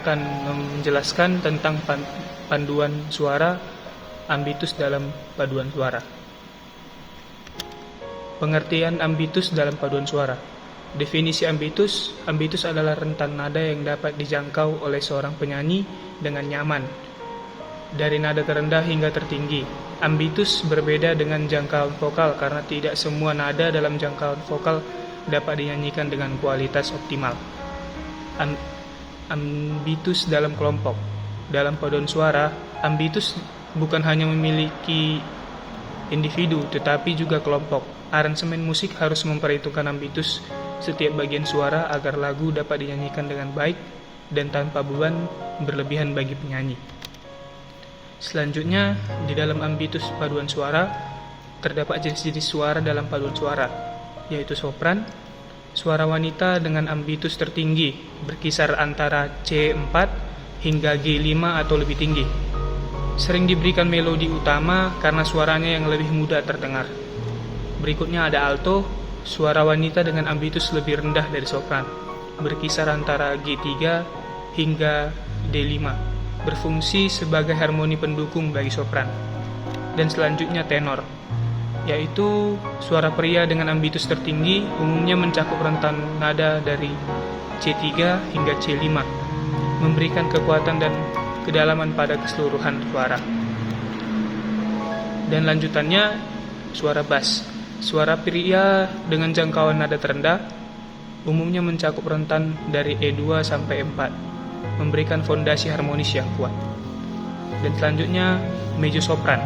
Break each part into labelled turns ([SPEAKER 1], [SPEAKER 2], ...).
[SPEAKER 1] akan menjelaskan tentang panduan suara ambitus dalam paduan suara. Pengertian ambitus dalam paduan suara. Definisi ambitus adalah rentan nada yang dapat dijangkau oleh seorang penyanyi dengan nyaman, dari nada terendah hingga tertinggi. Ambitus berbeda dengan jangkauan vokal karena tidak semua nada dalam jangkauan vokal dapat dinyanyikan dengan kualitas optimal. Ambitus dalam kelompok. Dalam paduan suara, ambitus bukan hanya memiliki individu tetapi juga kelompok. Aransemen musik harus memperhitungkan ambitus setiap bagian suara agar lagu dapat dinyanyikan dengan baik dan tanpa beban berlebihan bagi penyanyi. Selanjutnya, di dalam ambitus paduan suara terdapat jenis-jenis suara dalam paduan suara, yaitu sopran, suara wanita dengan ambitus tertinggi berkisar antara C4 hingga G5 atau lebih tinggi. Sering diberikan melodi utama karena suaranya yang lebih mudah terdengar. Berikutnya ada alto, suara wanita dengan ambitus lebih rendah dari sopran, berkisar antara G3 hingga D5, berfungsi sebagai harmoni pendukung bagi sopran. Dan selanjutnya tenor, yaitu suara pria dengan ambitus tertinggi, umumnya mencakup rentan nada dari C3 hingga C5, memberikan kekuatan dan kedalaman pada keseluruhan suara. Dan lanjutannya suara bass. Suara pria dengan jangkauan nada terendah umumnya mencakup rentan dari E2 sampai E4, memberikan fondasi harmonis yang kuat. Dan selanjutnya mezzo-sopran.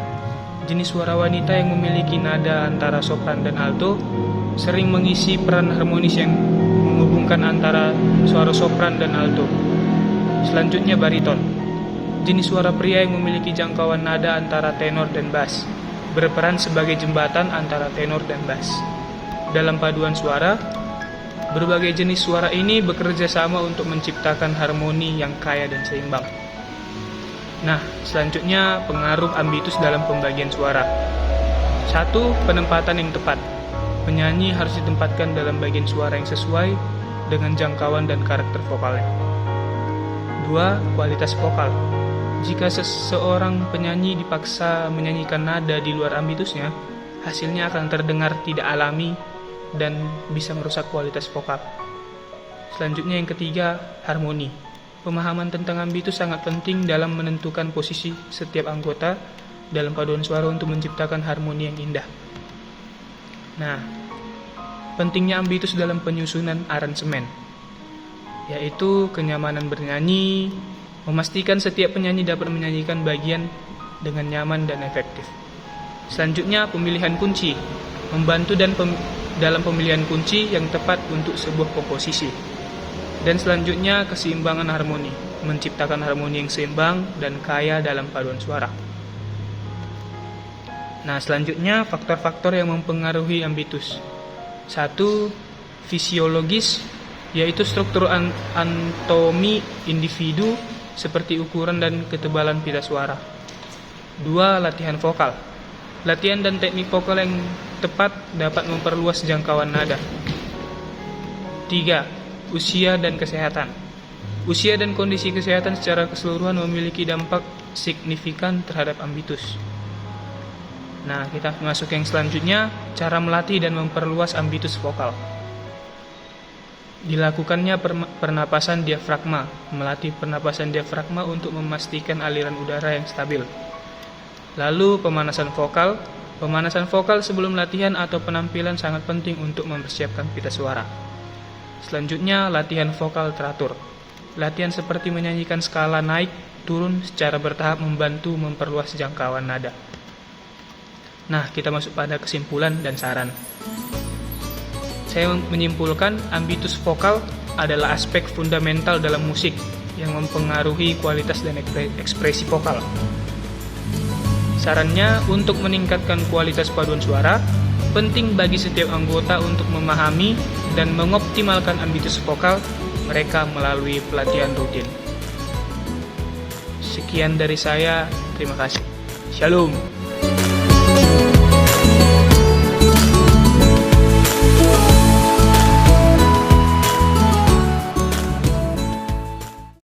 [SPEAKER 1] Jenis suara wanita yang memiliki nada antara sopran dan alto sering mengisi peran harmonis yang menghubungkan antara suara sopran dan alto. Selanjutnya bariton. Jenis suara pria yang memiliki jangkauan nada antara tenor dan bass, berperan sebagai jembatan antara tenor dan bass. Dalam paduan suara, berbagai jenis suara ini bekerja sama untuk menciptakan harmoni yang kaya dan seimbang. Nah, selanjutnya pengaruh ambitus dalam pembagian suara. 1. Penempatan yang tepat. Penyanyi harus ditempatkan dalam bagian suara yang sesuai dengan jangkauan dan karakter vokalnya. 2. Kualitas vokal. Jika seseorang penyanyi dipaksa menyanyikan nada di luar ambitusnya, hasilnya akan terdengar tidak alami dan bisa merusak kualitas vokal. Selanjutnya yang ketiga, harmoni. Pemahaman tentang ambitus sangat penting dalam menentukan posisi setiap anggota dalam paduan suara untuk menciptakan harmoni yang indah. Nah, pentingnya ambitus dalam penyusunan aransemen, yaitu kenyamanan bernyanyi, memastikan setiap penyanyi dapat menyanyikan bagian dengan nyaman dan efektif. Selanjutnya pemilihan kunci, membantu dalam pemilihan kunci yang tepat untuk sebuah komposisi. Dan selanjutnya keseimbangan harmoni, menciptakan harmoni yang seimbang dan kaya dalam paduan suara. Nah, selanjutnya faktor-faktor yang mempengaruhi ambitus. 1. Fisiologis, yaitu struktur anatomi individu seperti ukuran dan ketebalan pita suara. 2. Latihan vokal. Latihan dan teknik vokal yang tepat dapat memperluas jangkauan nada. 3. Usia dan kesehatan. Usia dan kondisi kesehatan secara keseluruhan memiliki dampak signifikan terhadap ambitus. Nah, kita masuk yang selanjutnya, cara melatih dan memperluas ambitus vokal. Dilakukannya pernapasan diafragma, melatih pernapasan diafragma untuk memastikan aliran udara yang stabil. Lalu pemanasan vokal. Pemanasan vokal sebelum latihan atau penampilan sangat penting untuk mempersiapkan pita suara. Selanjutnya latihan vokal teratur. Latihan seperti menyanyikan skala naik turun secara bertahap membantu memperluas jangkauan nada. Nah, kita masuk pada kesimpulan dan saran. Saya menyimpulkan ambitus vokal adalah aspek fundamental dalam musik yang mempengaruhi kualitas dan ekspresi vokal. Sarannya, untuk meningkatkan kualitas paduan suara, penting bagi setiap anggota untuk memahami dan mengoptimalkan ambitus vokal mereka melalui pelatihan rutin. Sekian dari saya, terima kasih. Shalom.